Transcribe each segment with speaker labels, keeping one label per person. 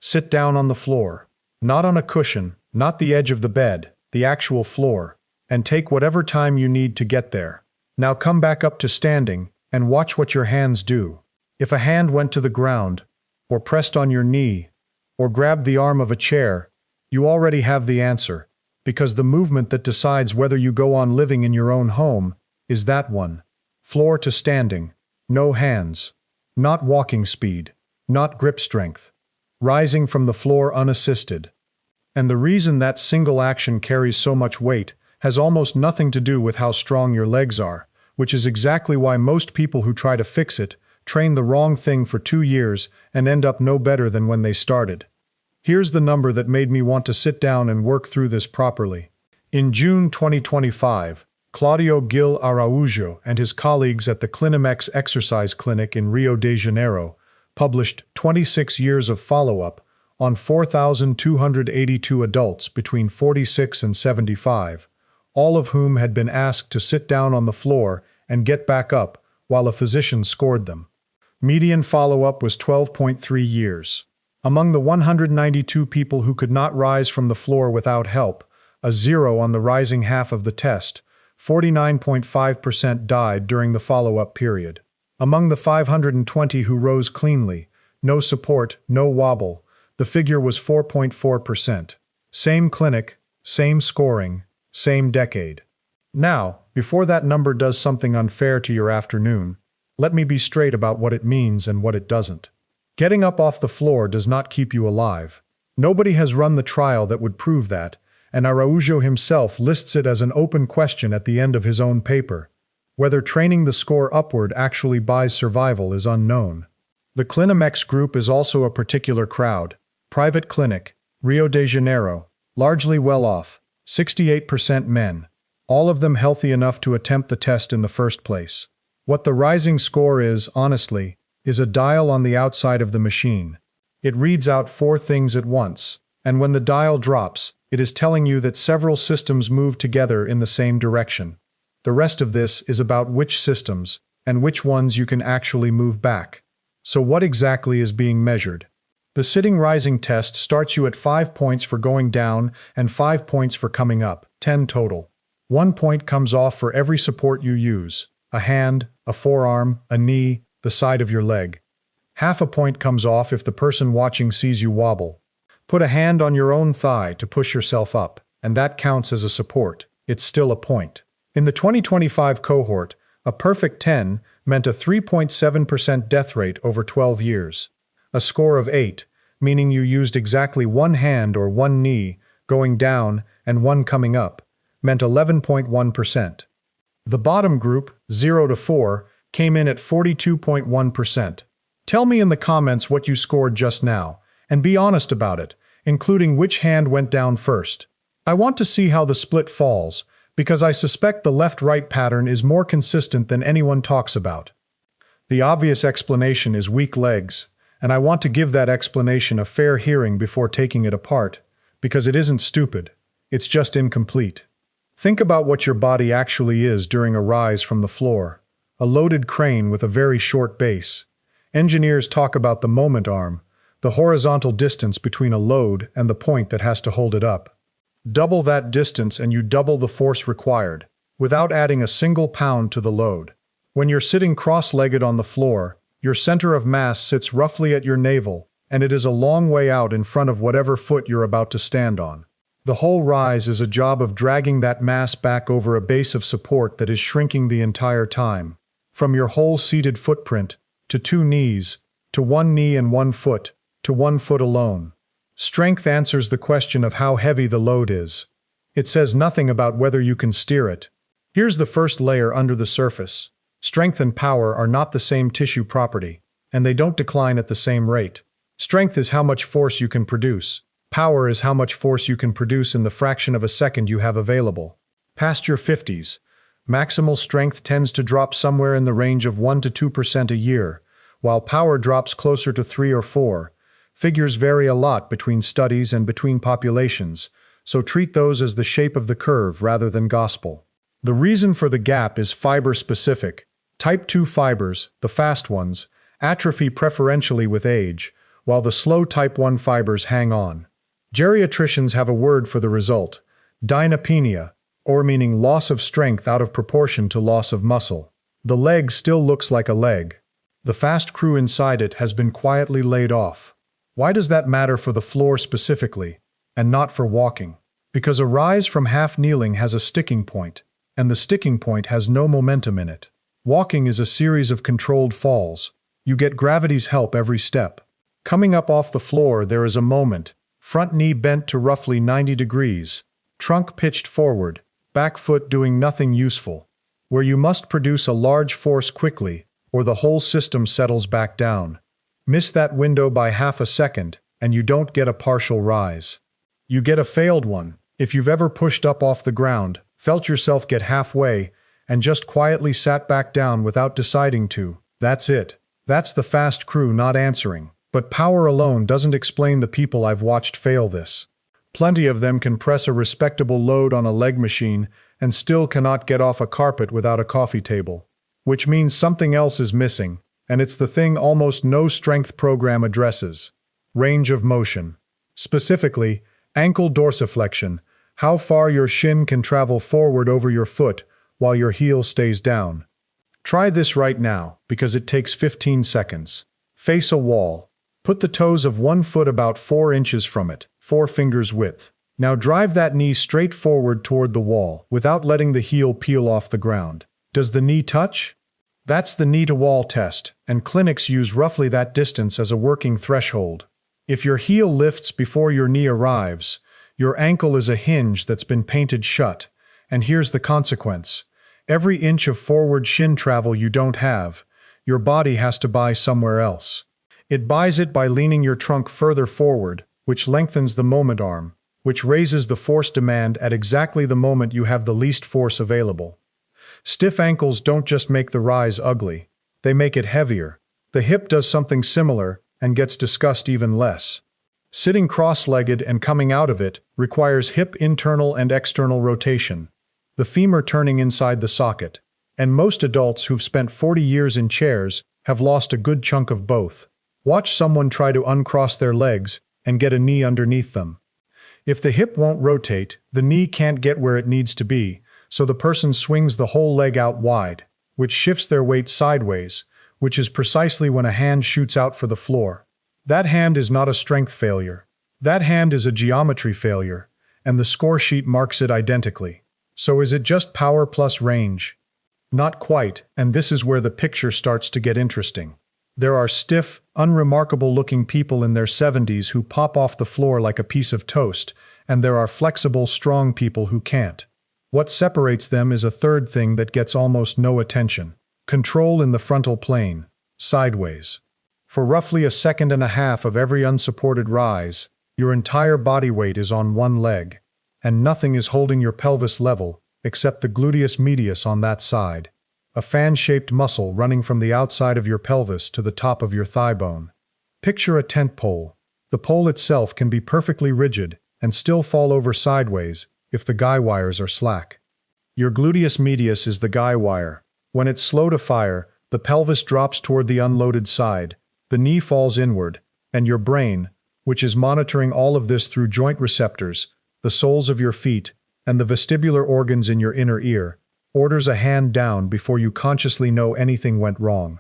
Speaker 1: Sit down on the floor. Not on a cushion, not the edge of the bed, the actual floor, and take whatever time you need to get there. Now come back up to standing and watch what your hands do. If a hand went to the ground, or pressed on your knee, or grabbed the arm of a chair, you already have the answer, because the movement that decides whether you go on living in your own home is that one. Floor to standing. No hands. Not walking speed. Not grip strength. Rising from the floor unassisted. And the reason that single action carries so much weight has almost nothing to do with how strong your legs are, which is exactly why most people who try to fix it train the wrong thing for 2 years and end up no better than when they started. Here's the number that made me want to sit down and work through this properly. In June 2025, Claudio Araújo and his colleagues at the Clinimex exercise clinic in Rio de Janeiro published 26 years of follow-up on 4,282 adults between 46 and 75, all of whom had been asked to sit down on the floor and get back up while a physician scored them. Median follow-up was 12.3 years. Among the 192 people who could not rise from the floor without help, a 0 on the rising half of the test, 49.5% died during the follow-up period. Among the 520 who rose cleanly, no support, no wobble, the figure was 4.4%. Same clinic, same scoring, same decade. Now, before that number does something unfair to your afternoon, let me be straight about what it means and what it doesn't. Getting up off the floor does not keep you alive. Nobody has run the trial that would prove that, and Araújo himself lists it as an open question at the end of his own paper. Whether training the score upward actually buys survival is unknown. The Clinimex group is also a particular crowd. Private clinic, Rio de Janeiro, largely well off, 68% men, all of them healthy enough to attempt the test in the first place. What the rising score is, honestly, is a dial on the outside of the machine. It reads out 4 things at once, and when the dial drops, it is telling you that several systems move together in the same direction. The rest of this is about which systems, and which ones you can actually move back. So what exactly is being measured? The sitting-rising test starts you at 5 points for going down and 5 points for coming up, 10 total. 1 point comes off for every support you use. A hand, a forearm, a knee, the side of your leg. Half a point comes off if the person watching sees you wobble. Put a hand on your own thigh to push yourself up, and that counts as a support. It's still a point. In the 2025 cohort, a perfect 10 meant a 3.7% death rate over 12 years. A score of 8, meaning you used exactly 1 hand or 1 knee going down and 1 coming up, meant 11.1%. The bottom group, 0 to 4, came in at 42.1%. Tell me in the comments what you scored just now, and be honest about it, including which hand went down first. I want to see how the split falls, because I suspect the left-right pattern is more consistent than anyone talks about. The obvious explanation is weak legs, and I want to give that explanation a fair hearing before taking it apart, because it isn't stupid, it's just incomplete. Think about what your body actually is during a rise from the floor. A loaded crane with a very short base. Engineers talk about the moment arm, the horizontal distance between a load and the point that has to hold it up. Double that distance and you double the force required, without adding a single pound to the load. When you're sitting cross-legged on the floor, your center of mass sits roughly at your navel, and it is a long way out in front of whatever foot you're about to stand on. The whole rise is a job of dragging that mass back over a base of support that is shrinking the entire time. From your whole seated footprint, to 2 knees, to 1 knee and 1 foot, to 1 foot alone. Strength answers the question of how heavy the load is. It says nothing about whether you can steer it. Here's the first layer under the surface. Strength and power are not the same tissue property, and they don't decline at the same rate. Strength is how much force you can produce. Power is how much force you can produce in the fraction of a second you have available. Past your 50s, maximal strength tends to drop somewhere in the range of 1 to 2% a year, while power drops closer to 3 or 4. Figures vary a lot between studies and between populations, so treat those as the shape of the curve rather than gospel. The reason for the gap is fiber-specific. Type 2 fibers, the fast ones, atrophy preferentially with age, while the slow type 1 fibers hang on. Geriatricians have a word for the result: dynapenia, or meaning loss of strength out of proportion to loss of muscle. The leg still looks like a leg. The fast crew inside it has been quietly laid off. Why does that matter for the floor specifically, and not for walking? Because a rise from half kneeling has a sticking point, and the sticking point has no momentum in it. Walking is a series of controlled falls. You get gravity's help every step. Coming up off the floor, there is a moment, front knee bent to roughly 90 degrees, trunk pitched forward, back foot doing nothing useful, where you must produce a large force quickly, or the whole system settles back down. Miss that window by half a second, and you don't get a partial rise. You get a failed one. If you've ever pushed up off the ground, felt yourself get halfway, and just quietly sat back down without deciding to, that's it. That's the fast crew not answering. But power alone doesn't explain the people I've watched fail this. Plenty of them can press a respectable load on a leg machine and still cannot get off a carpet without a coffee table. Which means something else is missing, and it's the thing almost no strength program addresses: range of motion. Specifically, ankle dorsiflexion, how far your shin can travel forward over your foot while your heel stays down. Try this right now, because it takes 15 seconds. Face a wall. Put the toes of one foot about 4 inches from it, 4 fingers width. Now drive that knee straight forward toward the wall, without letting the heel peel off the ground. Does the knee touch? That's the knee-to-wall test, and clinics use roughly that distance as a working threshold. If your heel lifts before your knee arrives, your ankle is a hinge that's been painted shut, and here's the consequence. Every inch of forward shin travel you don't have, your body has to buy somewhere else. It buys it by leaning your trunk further forward, which lengthens the moment arm, which raises the force demand at exactly the moment you have the least force available. Stiff ankles don't just make the rise ugly, they make it heavier. The hip does something similar and gets discussed even less. Sitting cross-legged and coming out of it requires hip internal and external rotation, the femur turning inside the socket, and most adults who've spent 40 years in chairs have lost a good chunk of both. Watch someone try to uncross their legs and get a knee underneath them. If the hip won't rotate, the knee can't get where it needs to be, so the person swings the whole leg out wide, which shifts their weight sideways, which is precisely when a hand shoots out for the floor. That hand is not a strength failure. That hand is a geometry failure, and the score sheet marks it identically. So is it just power plus range? Not quite, and this is where the picture starts to get interesting. There are stiff, unremarkable-looking people in their 70s who pop off the floor like a piece of toast, and there are flexible, strong people who can't. What separates them is a third thing that gets almost no attention: control in the frontal plane, sideways. For roughly a second and a half of every unsupported rise, your entire body weight is on one leg, and nothing is holding your pelvis level except the gluteus medius on that side, a fan-shaped muscle running from the outside of your pelvis to the top of your thigh bone. Picture a tent pole. The pole itself can be perfectly rigid and still fall over sideways if the guy wires are slack. Your gluteus medius is the guy wire. When it's slow to fire, the pelvis drops toward the unloaded side, the knee falls inward, and your brain, which is monitoring all of this through joint receptors, the soles of your feet, and the vestibular organs in your inner ear, orders a hand down before you consciously know anything went wrong.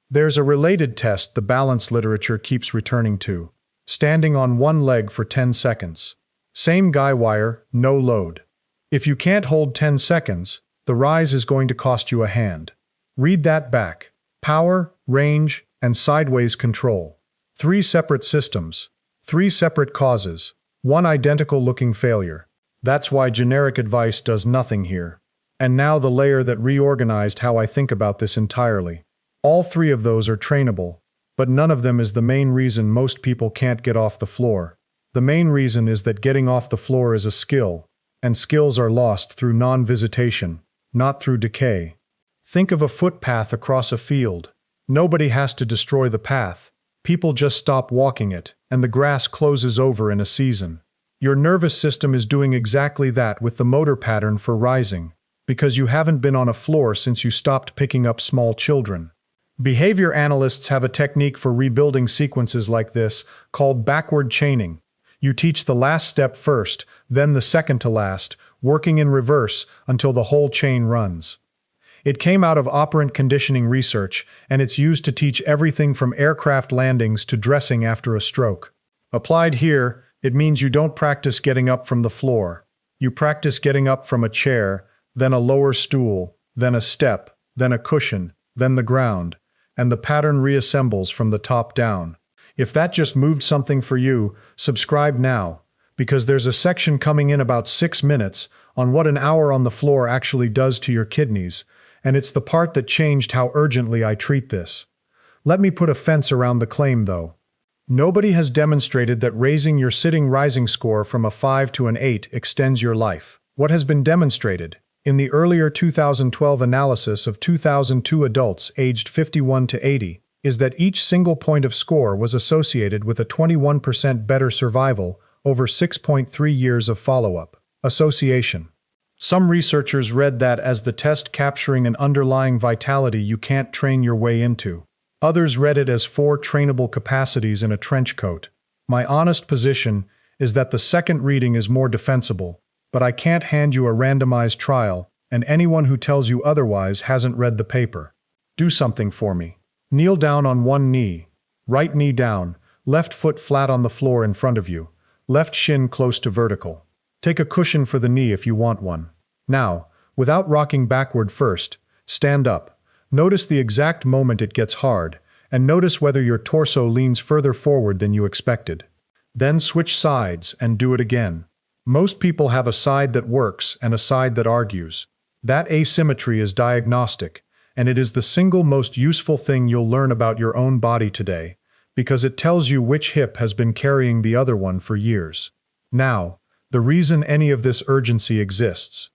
Speaker 1: There's a related test the balance literature keeps returning to: standing on one leg for 10 seconds. Same guy wire, no load. If you can't hold 10 seconds, the rise is going to cost you a hand. Read that back. Power, range, and sideways control. 3 separate systems. 3 separate causes. 1 identical-looking failure. That's why generic advice does nothing here. And now the layer that reorganized how I think about this entirely. All 3 of those are trainable, but none of them is the main reason most people can't get off the floor. The main reason is that getting off the floor is a skill, and skills are lost through non-visitation, not through decay. Think of a footpath across a field. Nobody has to destroy the path. People just stop walking it, and the grass closes over in a season. Your nervous system is doing exactly that with the motor pattern for rising, because you haven't been on a floor since you stopped picking up small children. Behavior analysts have a technique for rebuilding sequences like this called backward chaining. You teach the last step first, then the second to last, working in reverse until the whole chain runs. It came out of operant conditioning research, and it's used to teach everything from aircraft landings to dressing after a stroke. Applied here, it means you don't practice getting up from the floor. You practice getting up from a chair, then a lower stool, then a step, then a cushion, then the ground, and the pattern reassembles from the top down. If that just moved something for you, subscribe now, because there's a section coming in about 6 minutes on what an hour on the floor actually does to your kidneys, and it's the part that changed how urgently I treat this. Let me put a fence around the claim, though. Nobody has demonstrated that raising your sitting-rising score from a 5 to an 8 extends your life. What has been demonstrated? In the earlier 2012 analysis of 2002 adults aged 51 to 80, is that each single point of score was associated with a 21% better survival over 6.3 years of follow-up. Association. Some researchers read that as the test capturing an underlying vitality you can't train your way into. Others read it as 4 trainable capacities in a trench coat. My honest position is that the second reading is more defensible, but I can't hand you a randomized trial, and anyone who tells you otherwise hasn't read the paper. Do something for me. Kneel down on one knee, right knee down, left foot flat on the floor in front of you, left shin close to vertical. Take a cushion for the knee if you want one. Now, without rocking backward first, stand up. Notice the exact moment it gets hard, and notice whether your torso leans further forward than you expected. Then switch sides and do it again. Most people have a side that works and a side that argues. That asymmetry is diagnostic, and it is the single most useful thing you'll learn about your own body today, because it tells you which hip has been carrying the other one for years. Now, the reason any of this urgency exists.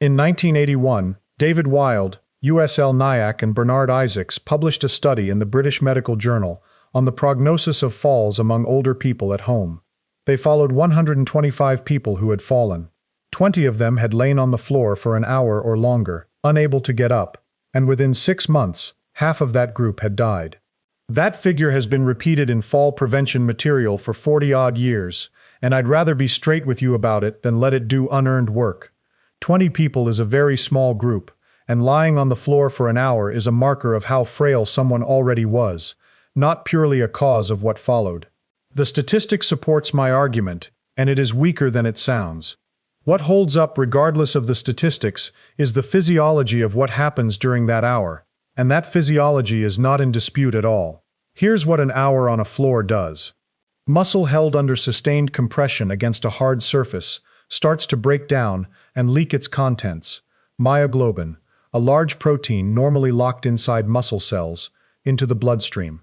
Speaker 1: In 1981, David Wild, USL Nayak and Bernard Isaacs published a study in the British Medical Journal on the prognosis of falls among older people at home. They followed 125 people who had fallen. 20 of them had lain on the floor for an hour or longer, unable to get up, and within 6 months, half of that group had died. That figure has been repeated in fall prevention material for 40-odd years, and I'd rather be straight with you about it than let it do unearned work. 20 people is a very small group, and lying on the floor for an hour is a marker of how frail someone already was, not purely a cause of what followed. The statistic supports my argument, and it is weaker than it sounds. What holds up regardless of the statistics is the physiology of what happens during that hour, and that physiology is not in dispute at all. Here's what an hour on a floor does. Muscle held under sustained compression against a hard surface starts to break down and leak its contents, myoglobin, a large protein normally locked inside muscle cells, into the bloodstream.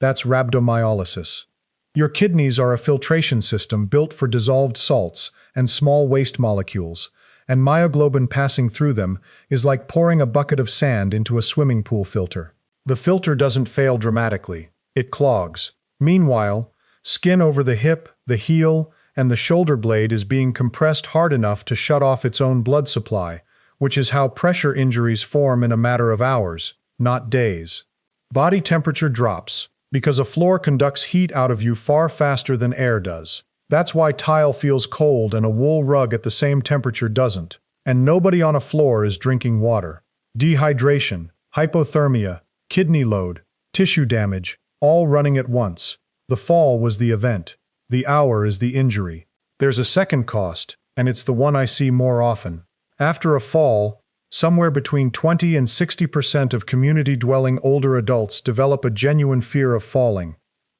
Speaker 1: That's rhabdomyolysis. Your kidneys are a filtration system built for dissolved salts and small waste molecules, and myoglobin passing through them is like pouring a bucket of sand into a swimming pool filter. The filter doesn't fail dramatically, it clogs. Meanwhile, skin over the hip, the heel, and the shoulder blade is being compressed hard enough to shut off its own blood supply, which is how pressure injuries form in a matter of hours, not days. Body temperature drops, because a floor conducts heat out of you far faster than air does. That's why tile feels cold and a wool rug at the same temperature doesn't. And nobody on a floor is drinking water. Dehydration, hypothermia, kidney load, tissue damage, all running at once. The fall was the event. The hour is the injury. There's a second cost, and it's the one I see more often. After a fall, somewhere between 20 and 60% of community-dwelling older adults develop a genuine fear of falling.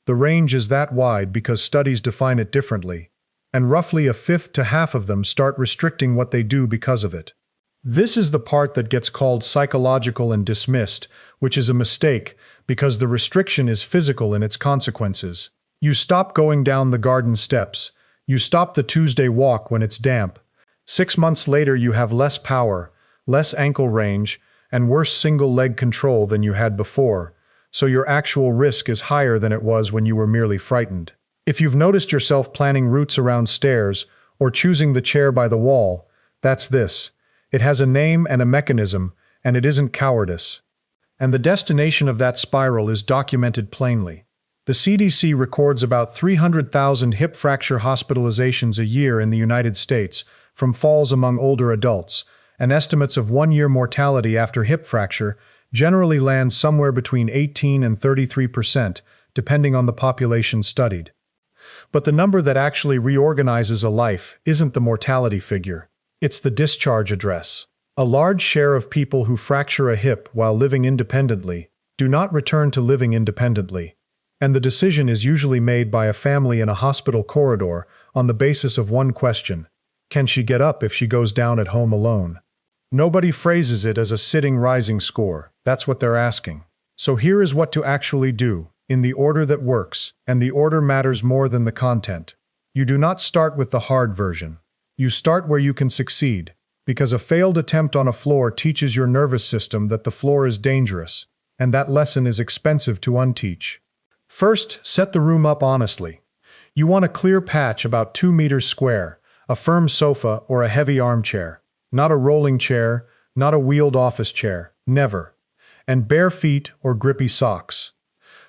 Speaker 1: The range is that wide because studies define it differently, and roughly a fifth to half of them start restricting what they do because of it. This is the part that gets called psychological and dismissed, which is a mistake because the restriction is physical in its consequences. You stop going down the garden steps. You stop the Tuesday walk when it's damp. 6 months later you have less power, less ankle range, and worse single-leg control than you had before, so your actual risk is higher than it was when you were merely frightened. If you've noticed yourself planning routes around stairs or choosing the chair by the wall, that's this. It has a name and a mechanism, and it isn't cowardice. and the destination of that spiral is documented plainly. The CDC records about 300,000 hip fracture hospitalizations a year in the United States from falls among older adults, and estimates of 1-year mortality after hip fracture generally land somewhere between 18 and 33%, depending on the population studied. But the number that actually reorganizes a life isn't the mortality figure, it's the discharge address. A large share of people who fracture a hip while living independently do not return to living independently, and the decision is usually made by a family in a hospital corridor on the basis of one question: can she get up if she goes down at home alone? Nobody phrases it as a sitting-rising score. That's what they're asking. So here is what to actually do, in the order that works, and the order matters more than the content. You do not start with the hard version. You start where you can succeed, because a failed attempt on a floor teaches your nervous system that the floor is dangerous, and that lesson is expensive to unteach. First, set the room up honestly. You want a clear patch about 2 meters square, a firm sofa or a heavy armchair. Not a rolling chair, not a wheeled office chair, never. And bare feet or grippy socks.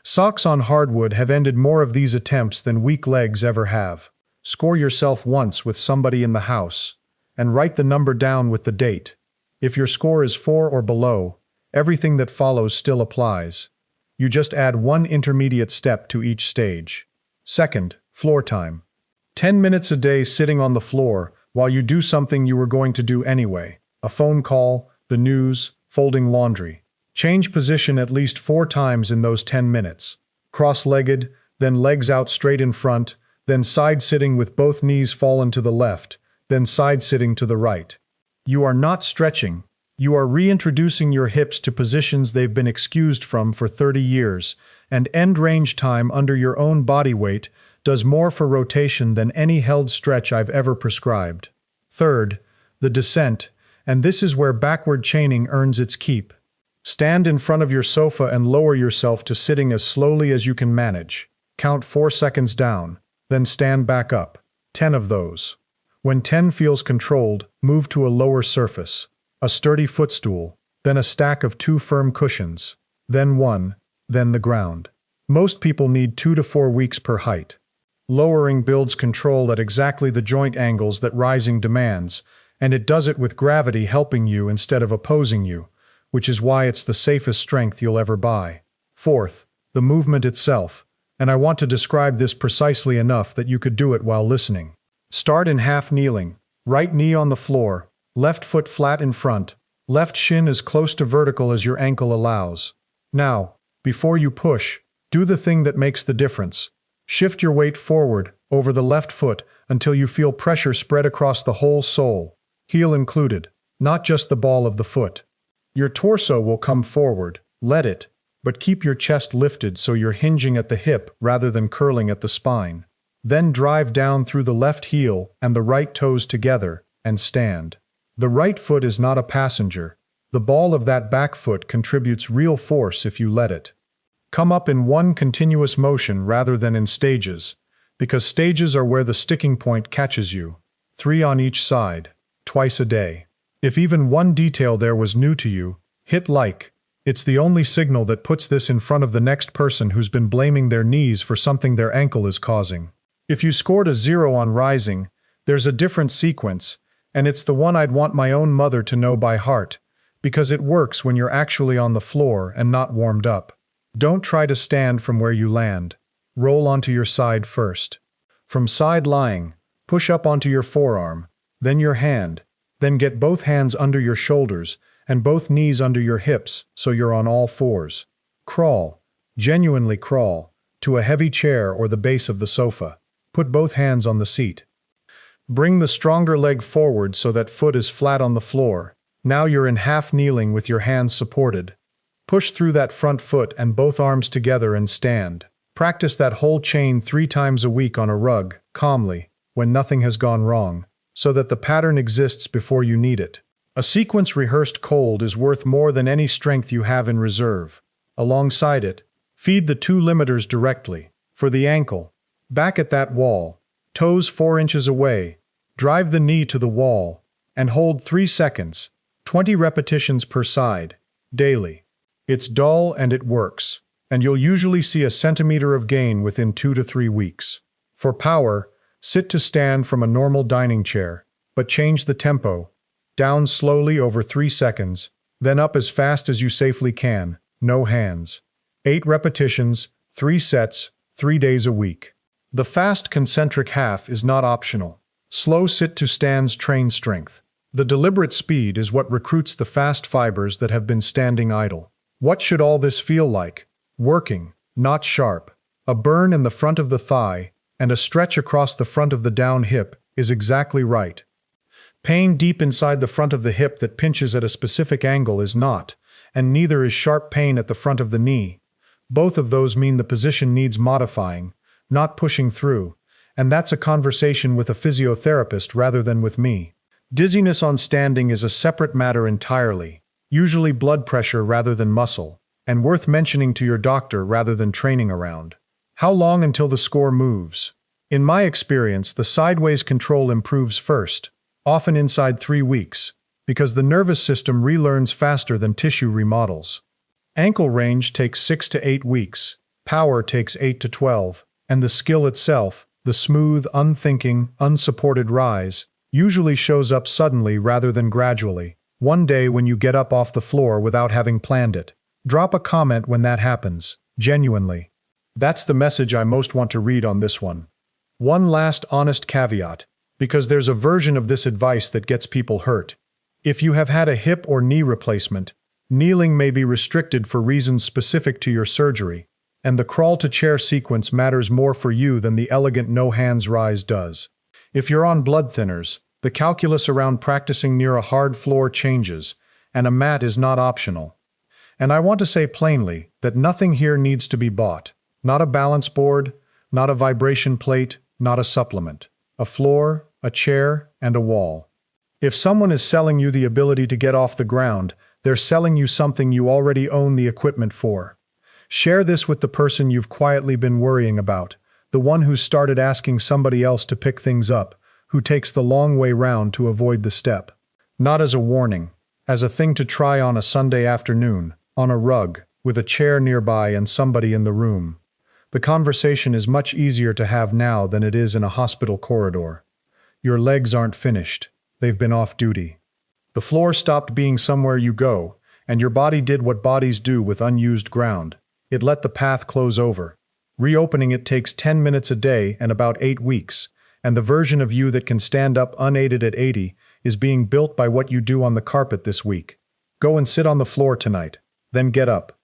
Speaker 1: Socks on hardwood have ended more of these attempts than weak legs ever have. Score yourself once with somebody in the house, and write the number down with the date. If your score is 4 or below, everything that follows still applies. You just add one intermediate step to each stage. Second, floor time. 10 minutes a day sitting on the floor while you do something you were going to do anyway. A phone call, the news, folding laundry. Change position at least 4 times in those 10 minutes. Cross-legged, then legs out straight in front, then side-sitting with both knees fallen to the left, then side-sitting to the right. You are not stretching. You are reintroducing your hips to positions they've been excused from for 30 years, and end range time under your own body weight does more for rotation than any held stretch I've ever prescribed. Third, the descent, and this is where backward chaining earns its keep. Stand in front of your sofa and lower yourself to sitting as slowly as you can manage. Count 4 seconds down, then stand back up. 10 of those. When 10 feels controlled, move to a lower surface. A sturdy footstool, then a stack of 2 firm cushions, then 1, then the ground. Most people need 2 to 4 weeks per height. Lowering builds control at exactly the joint angles that rising demands, and it does it with gravity helping you instead of opposing you, which is why it's the safest strength you'll ever buy. Fourth, the movement itself, and I want to describe this precisely enough that you could do it while listening. Start in half kneeling, right knee on the floor, left foot flat in front, left shin as close to vertical as your ankle allows. Now, before you push, do the thing that makes the difference. Shift your weight forward, over the left foot, until you feel pressure spread across the whole sole, heel included, not just the ball of the foot. Your torso will come forward, let it, but keep your chest lifted so you're hinging at the hip rather than curling at the spine. Then drive down through the left heel and the right toes together, and stand. The right foot is not a passenger. The ball of that back foot contributes real force if you let it. Come up in one continuous motion rather than in stages, because stages are where the sticking point catches you. 3 on each side, twice a day. If even one detail there was new to you, hit like. It's the only signal that puts this in front of the next person who's been blaming their knees for something their ankle is causing. If you scored a 0 on rising, there's a different sequence, and it's the one I'd want my own mother to know by heart, because it works when you're actually on the floor and not warmed up. Don't try to stand from where you land. Roll onto your side first. From side lying, push up onto your forearm, then your hand, then get both hands under your shoulders and both knees under your hips so you're on all fours. Crawl, genuinely crawl, to a heavy chair or the base of the sofa. Put both hands on the seat. Bring the stronger leg forward so that foot is flat on the floor. Now you're in half kneeling with your hands supported. Push through that front foot and both arms together and stand. Practice that whole chain 3 times a week on a rug, calmly, when nothing has gone wrong, so that the pattern exists before you need it. A sequence rehearsed cold is worth more than any strength you have in reserve. Alongside it, feed the 2 limiters directly. For the ankle, back at that wall, toes 4 inches away, drive the knee to the wall, and hold 3 seconds, 20 repetitions per side, daily. It's dull and it works, and you'll usually see a centimeter of gain within 2 to 3 weeks. For power, sit to stand from a normal dining chair, but change the tempo. Down slowly over 3 seconds, then up as fast as you safely can, no hands. 8 repetitions, 3 sets, 3 days a week. The fast concentric half is not optional. Slow sit to stands train strength. The deliberate speed is what recruits the fast fibers that have been standing idle. What should all this feel like? Working, not sharp. A burn in the front of the thigh and a stretch across the front of the down hip is exactly right. Pain deep inside the front of the hip that pinches at a specific angle is not, and neither is sharp pain at the front of the knee. Both of those mean the position needs modifying, not pushing through, and that's a conversation with a physiotherapist rather than with me. Dizziness on standing is a separate matter entirely, usually blood pressure rather than muscle, and worth mentioning to your doctor rather than training around. How long until the score moves? In my experience, the sideways control improves first, often inside 3 weeks, because the nervous system relearns faster than tissue remodels. Ankle range takes 6 to 8 weeks, power takes 8 to 12, and the skill itself, the smooth, unthinking, unsupported rise, usually shows up suddenly rather than gradually, one day when you get up off the floor without having planned it. Drop a comment when that happens, genuinely. That's the message I most want to read on this one. One last honest caveat, because there's a version of this advice that gets people hurt. If you have had a hip or knee replacement, kneeling may be restricted for reasons specific to your surgery, and the crawl-to-chair sequence matters more for you than the elegant no-hands rise does. If you're on blood thinners, the calculus around practicing near a hard floor changes, and a mat is not optional. And I want to say plainly that nothing here needs to be bought. Not a balance board, not a vibration plate, not a supplement. A floor, a chair, and a wall. If someone is selling you the ability to get off the ground, they're selling you something you already own the equipment for. Share this with the person you've quietly been worrying about, the one who started asking somebody else to pick things up, who takes the long way round to avoid the step. Not as a warning, as a thing to try on a Sunday afternoon, on a rug, with a chair nearby and somebody in the room. The conversation is much easier to have now than it is in a hospital corridor. Your legs aren't finished. They've been off duty. The floor stopped being somewhere you go, and your body did what bodies do with unused ground. It let the path close over. Reopening it takes 10 minutes a day and about 8 weeks, and the version of you that can stand up unaided at 80 is being built by what you do on the carpet this week. Go and sit on the floor tonight, then get up.